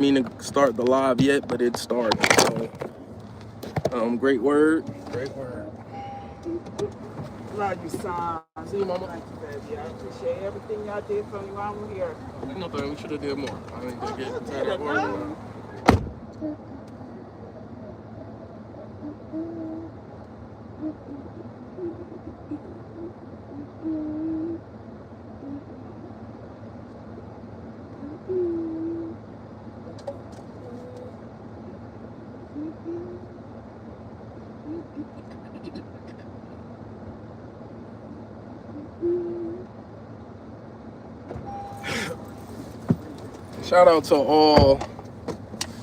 mean to start the live yet, but it started. So, great word. Great word. Love you, son. See you, mama. Thank you, baby. I appreciate everything y'all did for me while I'm here. Nothing. We should have did more. I think they get tired of Girl. Shout out to all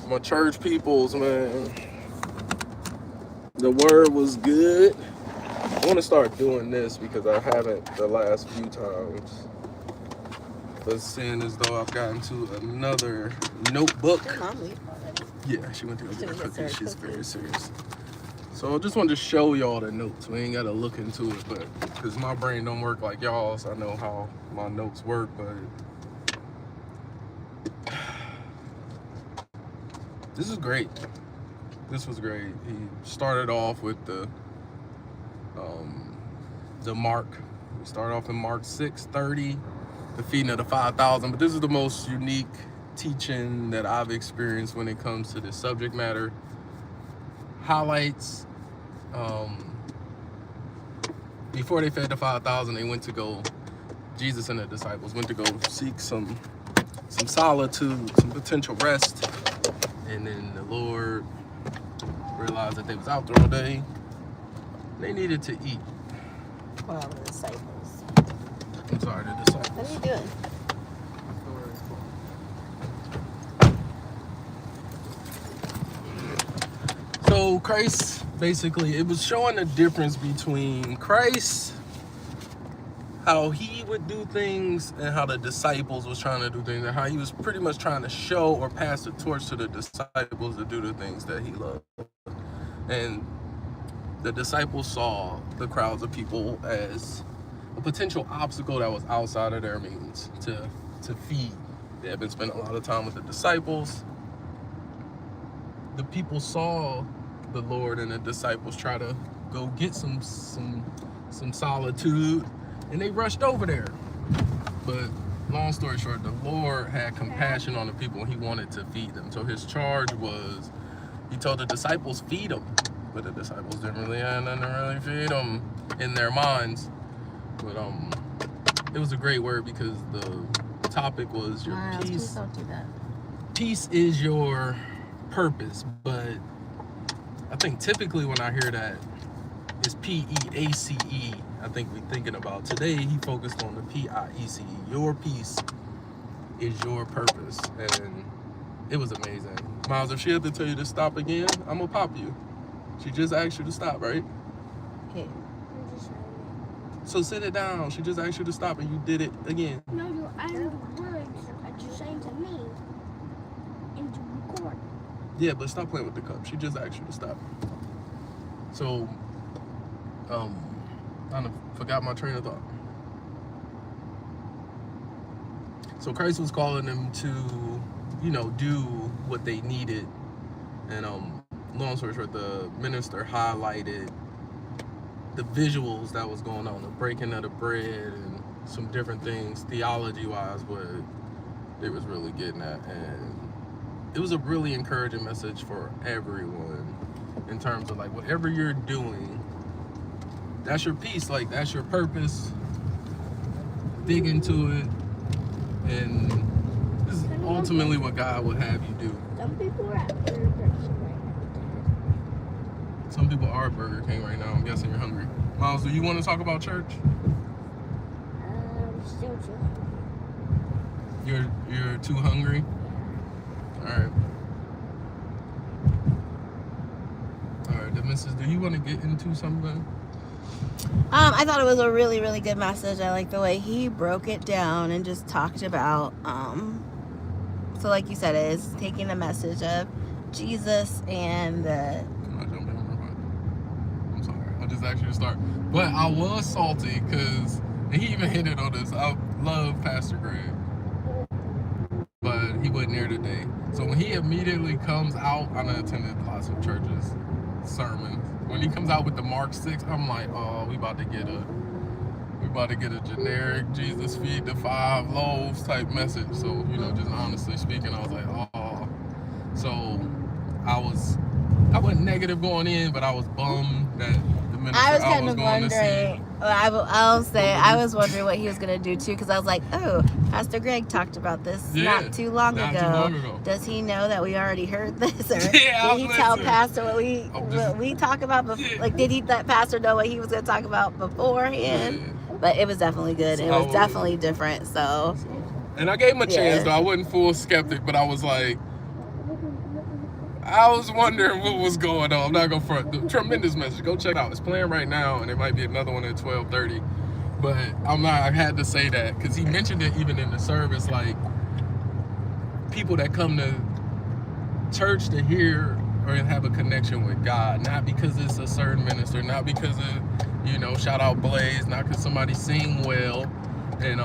my church peoples, man. The word was good. I want to start doing this because I haven't the last few times. But seeing as though I've gotten to another notebook. Did Mom leave already? Yeah, she went to go get She cookies. gets her She's cookies. very serious. So I just wanted to show y'all the notes. We ain't got to look into it, but because my brain don't work like y'all's, I know how my notes work, but this is great. This was great. He started off with the Mark. We started off in Mark 6:30, the feeding of the 5,000. But this is the most unique teaching that I've experienced when it comes to this subject matter. Highlights. Before they fed the 5,000, they went to go. Jesus and the disciples went to go seek some solitude, some potential rest. And then the Lord realized that they was out there all day. They needed to eat. Well, the disciples. I'm sorry, the What disciples. are you doing? So Christ, basically, it was showing the difference between Christ, how he would do things, and how the disciples was trying to do things, and how he was pretty much trying to show or pass the torch to the disciples to do the things that he loved. And the disciples saw the crowds of people as a potential obstacle that was outside of their means to feed. They had been spending a lot of time with the disciples. The people saw the Lord and the disciples try to go get some solitude, and they rushed over there. But long story short, the Lord had compassion on the people and he wanted to feed them. So his charge was, he told the disciples, feed them. But the disciples didn't really have nothing to really feed them in their minds. But it was a great word because the topic was your Miles, please peace. don't do that. Peace is your purpose, but I think typically when I hear that, it's P-E-A-C-E. I think we're thinking about today. He focused on the P-I-E-C-E. Your peace is your purpose, and it was amazing. Miles, if she had to tell you to stop again, I'm gonna pop you. She just asked you to stop, right? Okay. So sit it down. She just asked you to stop, and you did it again. No, you added the words that you're saying to me into record. Yeah, but stop playing with the cup. She just asked you to stop. So, I forgot my train of thought. So Christ was calling them to, do what they needed. And long story short, the minister highlighted the visuals that was going on, the breaking of the bread and some different things theology-wise, what they was really getting at. And it was a really encouraging message for everyone in terms of like whatever you're doing, that's your peace, like that's your purpose. Dig into it, and this is ultimately what God would have you do. Some people are at Burger King right now. Some people are at Burger King right now. I'm guessing you're hungry. Miles, do you want to talk about church? Still too hungry. You're too hungry? Alright. Alright, the missus, do you want to get into something? I thought it was a really, really good message. I like the way he broke it down and just talked about, so like you said, it is taking the message of Jesus and the... Can I jump in real quick? I'm sorry. I just asked you to start. But I was salty because, and he even hinted on this, I love Pastor Greg. But he wouldn't near today. So when he immediately comes out, I done attended lots of churches, sermons. When he comes out with the Mark 6, I'm like, oh, we about to get a generic Jesus feed the 5 loaves type message. So, just honestly speaking, I was like, oh. So I wasn't negative going in, but I was bummed that the minister I was kind was of going to see. wondering. I'll say I was wondering what he was gonna do too, because I was like, oh, Pastor Greg talked about this not too long ago. Does he know that we already heard this, or did he tell Pastor what we talk about? Like, did he let Pastor know what he was gonna talk about beforehand? Yeah. But it was definitely good. It was definitely different. So. And I gave him a chance, though. I wasn't full skeptic, but I was like, I was wondering what was going on. I'm not going to front. Tremendous message. Go check it out. It's playing right now, and there might be another one at 12:30. But I had to say that because he mentioned it even in the service, like people that come to church to hear or have a connection with God, not because it's a certain minister, not because of, shout out Blaze, not because somebody sing well. And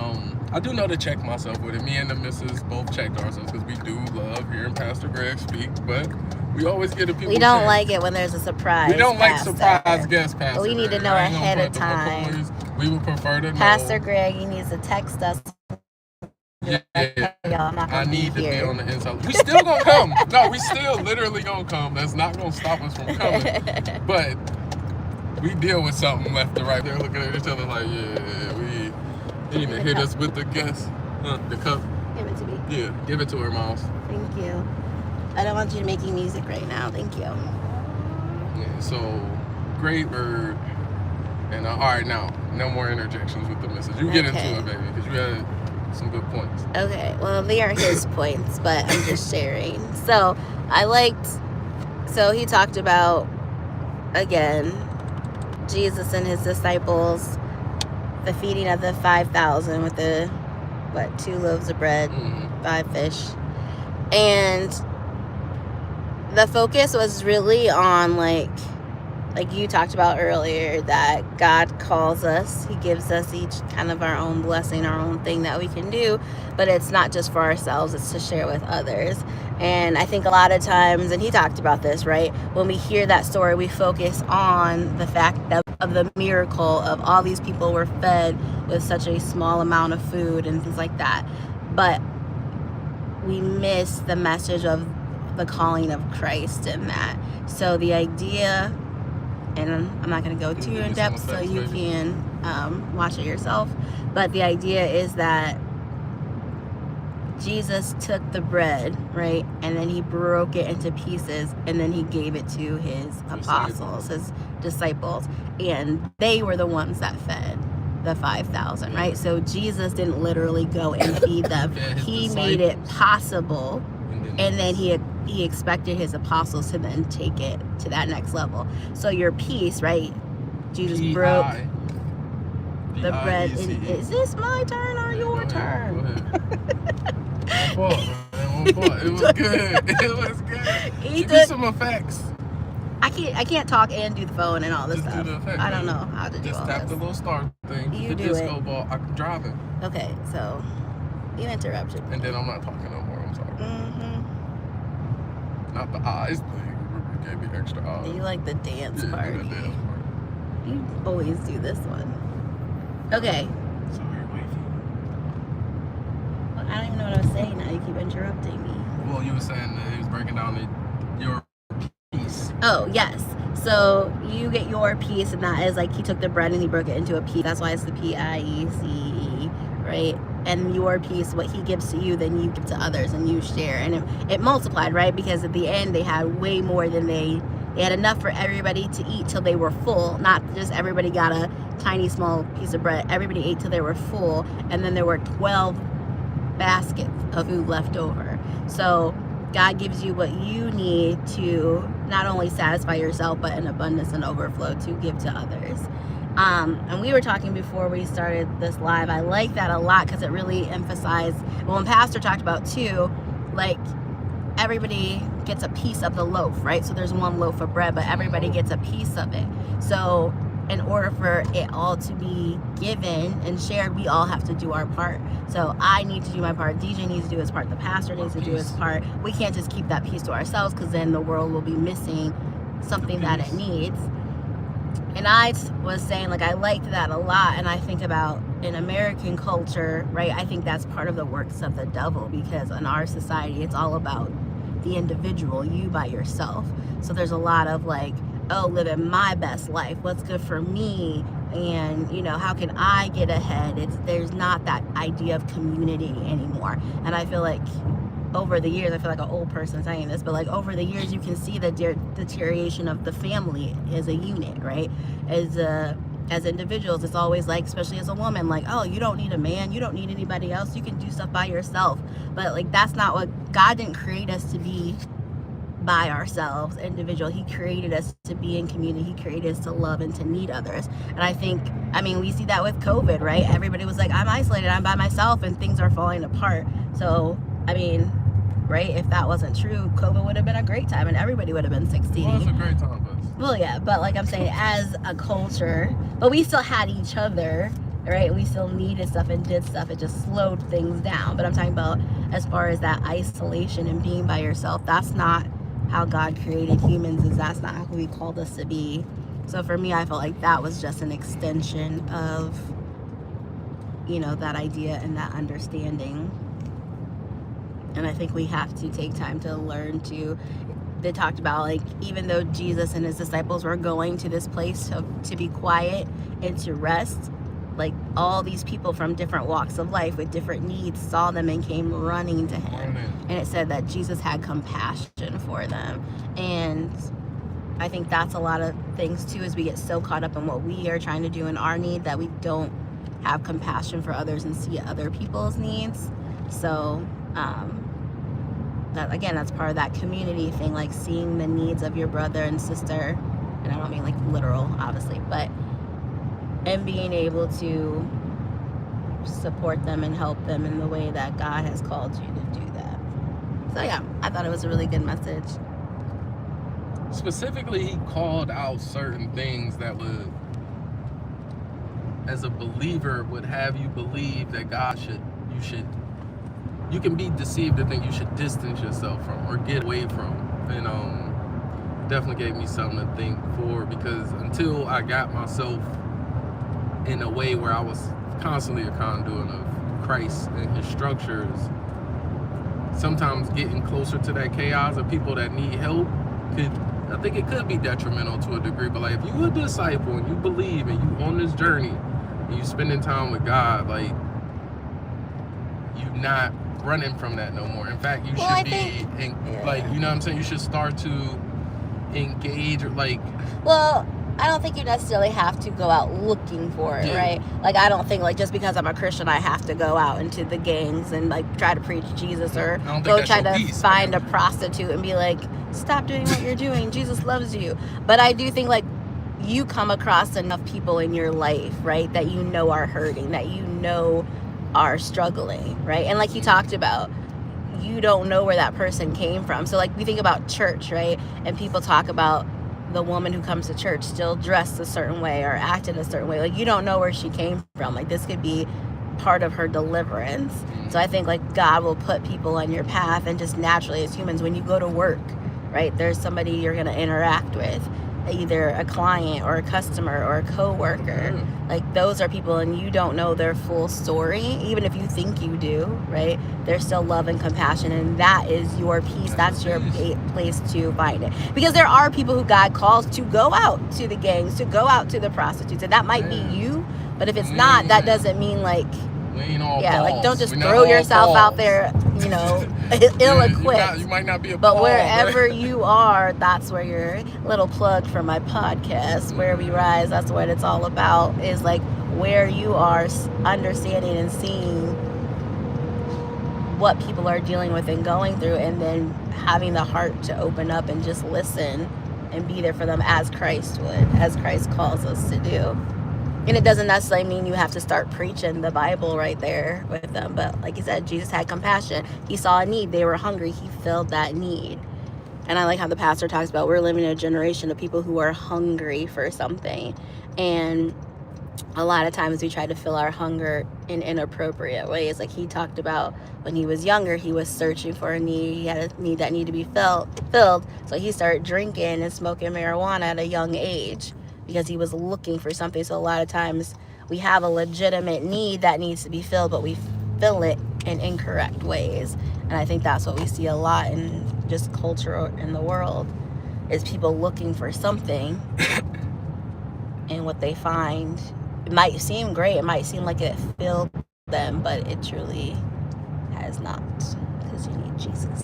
I do know to check myself with it. Me and the missus both checked ourselves because we do love hearing Pastor Greg speak, but we always get a people. We don't like it when there's a surprise. We don't pastor. like surprise guest pastor. But we need to know ahead of time. We would prefer to know. Pastor Greg, he needs to text us. Yeah, I need to be here. on the inside. We still gonna come. No, we still literally gonna come. That's not gonna stop us from coming. But we deal with something left to right. They're looking at each other like, you need to hit us with the guest. The cup. Give it to me. Yeah, give it to her, Miles. Thank you. I don't want you making music right now. Thank you. Yeah, so, great bird. And all right, now, no more interjections with the message. You get into it, baby, because you had some good points. Okay, well, they aren't his points, but I'm just sharing. So, he talked about, again, Jesus and his disciples, the feeding of the 5,000 with the 2 loaves of bread, 5 fish, and the focus was really on like you talked about earlier, that God calls us, he gives us each kind of our own blessing, our own thing that we can do, but it's not just for ourselves, it's to share with others. And I think a lot of times, and he talked about this, right, when we hear that story, we focus on the fact of the miracle of all these people were fed with such a small amount of food and things like that, but we miss the message of the calling of Christ in that. So the idea, and I'm not going to go too in depth so you can watch it yourself, but the idea is that Jesus took the bread, right, and then he broke it into pieces, and then he gave it to his apostles, his disciples, and they were the ones that fed the 5,000, right? So Jesus didn't literally go and feed them. He made it possible, and then he expected his apostles to then take it to that next level. So your piece, right? Jesus broke the bread. Is this my turn or your turn? It was good. It was good. Give me some effects. I can't talk and do the phone and all this Just stuff. do the effect, I don't know how to do all Just tap this. the little start thing. You the do disco it. ball. I'm driving. Okay, so you interrupted me. And then I'm not talking no more. I'm sorry. Not the eyes thing. You gave me extra eyes. You like the dance Yeah, party. the dance part. You always do this one. Okay. Sorry, wifey. Well, I don't even know what I was saying now. You keep interrupting me. Well, you were saying that he was breaking down your piece. Oh, yes. So you get your piece, and that is like he took the bread and he broke it into a piece. That's why it's the P-I-E-C-E, right? And your piece, what he gives to you, then you give to others and you share. And it multiplied, right? Because at the end, they had way more than they had enough for everybody to eat till they were full. Not just everybody got a tiny, small piece of bread. Everybody ate till they were full. And then there were 12 baskets of food left over. So God gives you what you need to not only satisfy yourself, but in abundance and overflow to give to others. And we were talking before we started this live. I like that a lot because it really emphasized, well, when Pastor talked about too, like everybody gets a piece of the loaf, right? So there's one loaf of bread, but everybody gets a piece of it. So in order for it all to be given and shared, we all have to do our part. So I need to do my part. DJ needs to do his part. The pastor needs to do his part. We can't just keep that piece to ourselves, because then the world will be missing something that it needs. And I was saying, like, I liked that a lot. And I think about in American culture, right? I think that's part of the works of the devil, because in our society, it's all about the individual, you by yourself. So there's a lot of like, oh, living my best life, what's good for me, and you know, how can I get ahead? There's not that idea of community anymore. And I feel like over the years, I feel like an old person saying this, but like over the years, you can see the deterioration of the family as a unit, right? As individuals, it's always like, especially as a woman, like, oh, you don't need a man, you don't need anybody else, you can do stuff by yourself. But like, that's not what God didn't create us to be, by ourselves, individual. He created us to be in community. He created us to love and to need others. And I think, I mean, we see that with COVID, right? Everybody was like, I'm isolated, I'm by myself, and things are falling apart. So, I mean, right, if that wasn't true, COVID would have been a great time and everybody would have been succeeding. Well, it's a great time for us. Well, yeah, but like I'm saying, as a culture, but we still had each other, right? We still needed stuff and did stuff. It just slowed things down. But I'm talking about as far as that isolation and being by yourself, that's not how God created humans, is that's not who he called us to be. So for me, I felt like that was just an extension of, you know, that idea and that understanding. And I think we have to take time to learn to, they talked about, like, even though Jesus and his disciples were going to this place to be quiet and to rest, like, all these people from different walks of life with different needs saw them and came running to him. And it said that Jesus had compassion for them. And I think that's a lot of things too, is we get so caught up in what we are trying to do in our need that we don't have compassion for others and see other people's needs. So that, again, that's part of that community thing, like seeing the needs of your brother and sister. And I don't mean like literal, obviously, but and being able to support them and help them in the way that God has called you to do that. So yeah, I thought it was a really good message. Specifically, he called out certain things that would, as a believer, would have you believe that you can be deceived to think you should distance yourself from or get away from. And definitely gave me something to think for, because until I got myself in a way where I was constantly a conduit of Christ and his structures, sometimes getting closer to that chaos of people that need help I think it could be detrimental to a degree. But like, if you're a disciple and you believe and you on this journey and you spending time with God, like, you're not running from that no more. In fact, you should like, you know what I'm saying, you should start to engage, or like, well, I don't think you necessarily have to go out looking for it, right? Like, I don't think, like, just because I'm a Christian, I have to go out into the gangs and, like, try to preach Jesus, or go try to find a prostitute and be like, stop doing what you're doing. Jesus loves you. But I do think, like, you come across enough people in your life, right, that you know are hurting, that you know are struggling, right? And like he talked about, you don't know where that person came from. So, like, we think about church, right? And people talk about the woman who comes to church still dressed a certain way or acted a certain way. Like, you don't know where she came from. Like, this could be part of her deliverance. So I think, like, God will put people on your path, and just naturally as humans, when you go to work, right, there's somebody you're going to interact with, either a client or a customer or a co-worker. Like, those are people, and you don't know their full story, even if you think you do, right? There's still love and compassion, and that is your peace. That's your place to find it. Because there are people who God calls to go out to the gangs, to go out to the prostitutes, and that might be you, but if it's not, that doesn't mean, like, like, don't just throw yourself out there, you know, ill-equipped. You might not be a but wherever you are, that's where your little plug for my podcast, Where We Rise, that's what it's all about, is like where you are understanding and seeing what people are dealing with and going through, and then having the heart to open up and just listen and be there for them as Christ would, as Christ calls us to do. And it doesn't necessarily mean you have to start preaching the Bible right there with them. But like you said, Jesus had compassion. He saw a need. They were hungry. He filled that need. And I like how the pastor talks about we're living in a generation of people who are hungry for something. And a lot of times we try to fill our hunger in inappropriate ways. Like he talked about when he was younger, he was searching for a need. He had a need that needed to be filled. So he started drinking and smoking marijuana at a young age because he was looking for something. So a lot of times we have a legitimate need that needs to be filled, but we fill it in incorrect ways. And I think that's what we see a lot in just culture in the world, is people looking for something and what they find, it might seem great, it might seem like it filled them, but it truly has not, because you need Jesus.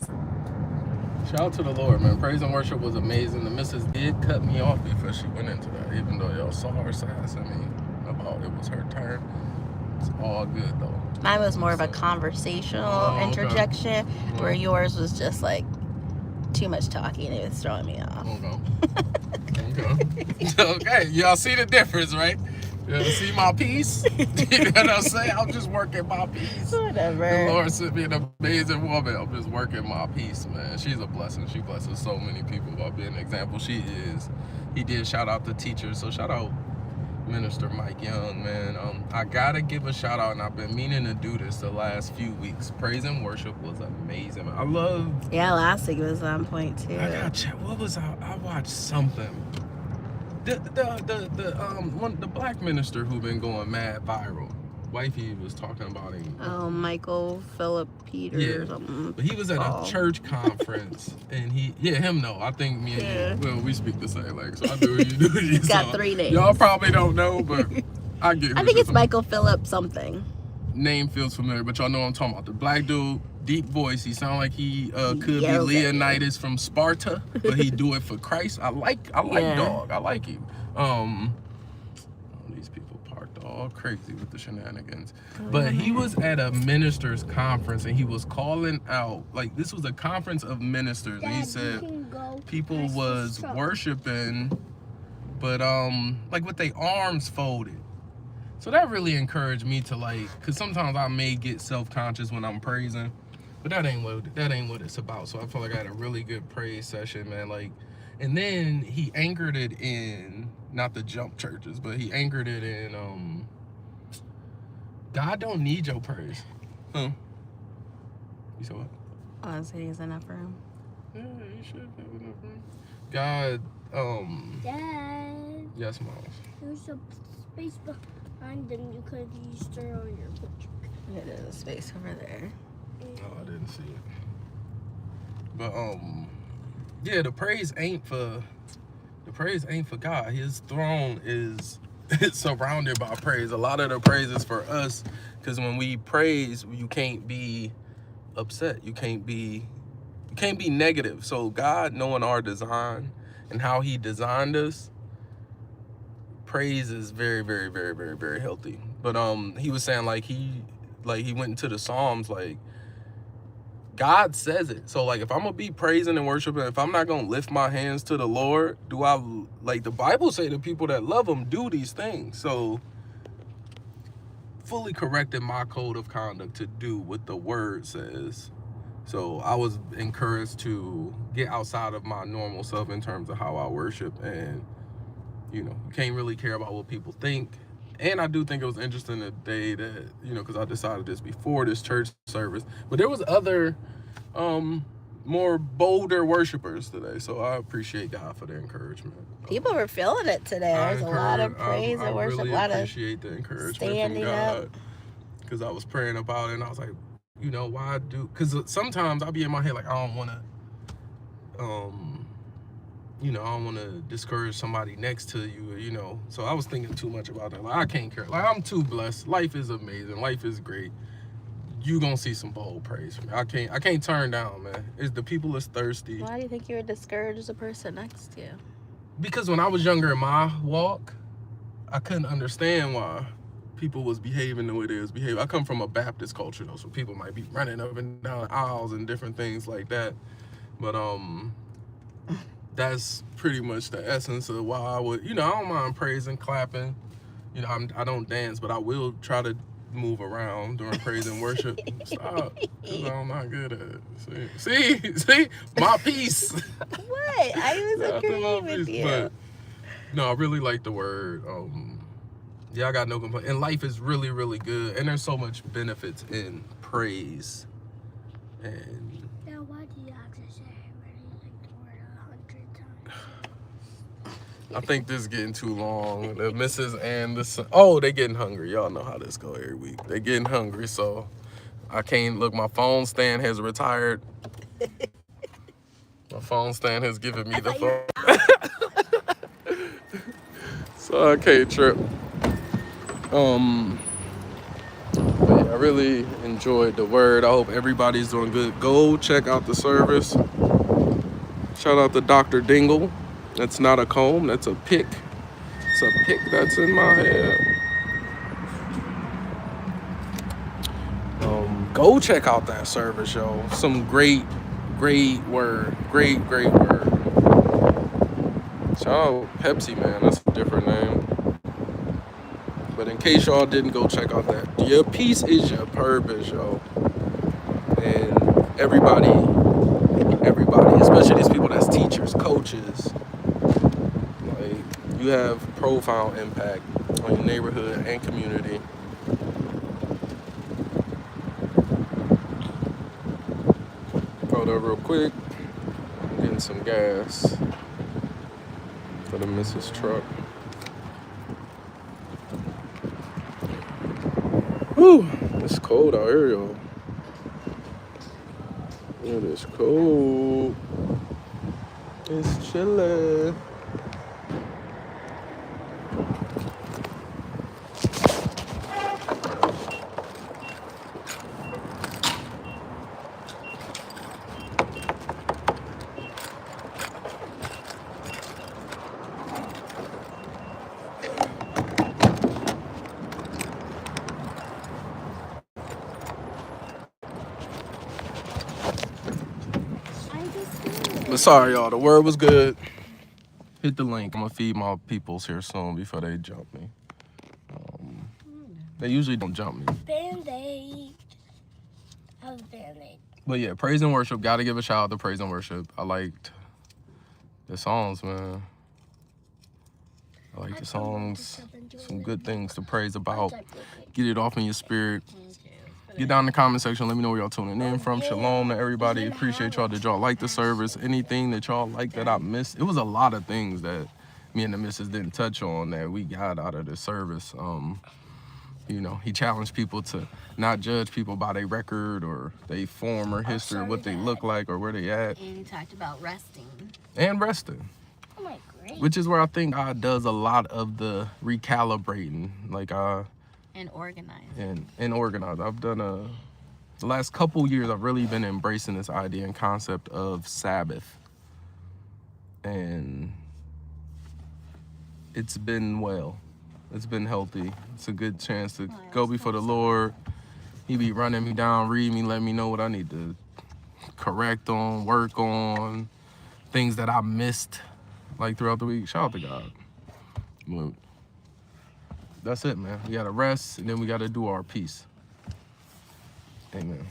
Shout out to the Lord, man. Praise and worship was amazing. The missus did cut me off before she went into that, even though y'all saw her sass at me about it was her turn. It's all good though. Mine was more of a conversational interjection, where yours was just like too much talking. It was throwing me off. Okay, y'all see the difference, right? You see my peace? You know what I'm saying? I'm just working my peace. Whatever. The Lord sent me an amazing woman. I'm just working my peace, man. She's a blessing. She blesses so many people by being an example. She is. He did shout out the teachers. So shout out Minister Mike Young, man. I gotta give a shout out, and I've been meaning to do this the last few weeks. Praise and worship was amazing. I love. Yeah, last week was on point too. I gotta check. What was I watched something. The black minister who been going mad viral. Wifey was talking about him. Oh, Michael Philip Peters. Yeah. Or something. But he was at a church conference, and him no. I think me and you, well, we speak the same language, so I do what you do. He's got 3 names. Y'all probably don't know, but I get. I think it's Michael Philip something. Name feels familiar, but y'all know what I'm talking about. The black dude, deep voice. He sound like he could be yells at you. Leonidas from Sparta, but he do it for Christ. I like Yeah. dog. I like him. These people parked all crazy with the shenanigans. But he was at a ministers conference, and he was calling out, like, this was a conference of ministers, and he said people was worshiping, but like with their arms folded. So that really encouraged me to, like, because sometimes I may get self-conscious when I'm praising, but that ain't what it's about. So I feel like I had a really good praise session, man. Like, and then he anchored it in, not the jump churches, but he anchored it in God don't need your praise. Huh? You said what? Oh, so he's enough room. Yeah, you should have enough room. God, Dad, yes, Mom. there's a space behind them you could use to on your picture. Yeah, there's a space over there. Oh, I didn't see it. But yeah, the praise ain't for God. His throne is surrounded by praise. A lot of the praise is for us, because when we praise, you can't be upset. You can't be negative. So God, knowing our design and how he designed us, praise is very, very, very, very, very healthy. But he was saying like he went into the Psalms, like God says it. So like if I'm gonna be praising and worshiping, if I'm not gonna lift my hands to the Lord, do I, like the Bible say, the people that love him do these things. So fully corrected my code of conduct to do what the word says. So I was encouraged to get outside of my normal self in terms of how I worship, and you can't really care about what people think. And I do think it was interesting today that, because I decided this before this church service, but there was other more bolder worshipers today. So I appreciate God for the encouragement. People were feeling it today. There's a lot of praise and worship. Really a lot appreciate the encouragement standing from God. up. Because I was praying about it, and I was like, why do? Because sometimes I'll be in my head like, I don't want to, I don't want to discourage somebody next to you, So I was thinking too much about that. Like, I can't care. Like, I'm too blessed. Life is amazing. Life is great. You gonna see some bold praise from me. I can't turn down, man. It's the people is thirsty. Why do you think you would discourage the person next to you? Because when I was younger in my walk, I couldn't understand why people was behaving the way they was behaving. I come from a Baptist culture though, so people might be running up and down aisles and different things like that. But that's pretty much the essence of why I would, I don't mind praising, clapping. I don't dance, but I will try to move around during praise and worship. Stop. 'Cause I'm not good at it. See, my piece. What? I was agreeing with you. But no, I really like the word. Yeah, I got no complaint. And life is really, really good. And there's so much benefits in praise. And Now, why do you have to say I really like the word 100 times? I think this is getting too long. The missus and the son, oh, they getting hungry. Y'all know how this go every week. They getting hungry, so I can't look. My phone stand has retired. My phone stand has given me the phone. So I can't trip. But yeah, I really enjoyed the word. I hope everybody's doing good. Go check out the service. Shout out to Dr. Dingle. That's not a comb, that's a pick. It's a pick that's in my head. Go check out that service, yo. Some great word. Great word. Shout out Pepsi, man. That's a different name. But in case y'all didn't go check out that, your peace is your purpose, yo. And everybody, especially these people that's teachers, coaches, like, you have profound impact on your neighborhood and community. Go there real quick. I'm getting some gas for the Mrs. Truck. Whew, it's cold out here, y'all. It is cold. It's chilly. But sorry, y'all. The word was good. Hit the link. I'm gonna feed my peoples here soon before they jump me. They usually don't jump me. Band-Aid. I was Band-Aid. But yeah, praise and worship. Gotta give a shout out to praise and worship. I liked the songs, man. I like the songs. Some good things to praise about. Get it off in your spirit. Get down in the comment section. Let me know where y'all tuning in from. Shalom to everybody. Appreciate y'all. Did y'all like the service? Anything that y'all like that I missed? It was a lot of things that me and the missus didn't touch on that we got out of the service. You know, he challenged people to not judge people by their record or their former history, what they look like or where they at. And he talked about resting. And resting. Oh my great. Which is where I think God does a lot of the recalibrating. Like, And organizing. And organize. I've done the last couple years, I've really been embracing this idea and concept of Sabbath. And it's been well. It's been healthy. It's a good chance to go before the Lord. He be running me down, read me, let me know what I need to correct on, work on, things that I missed like throughout the week. Shout out to God. But that's it, man. We gotta rest and then we gotta do our piece. Amen.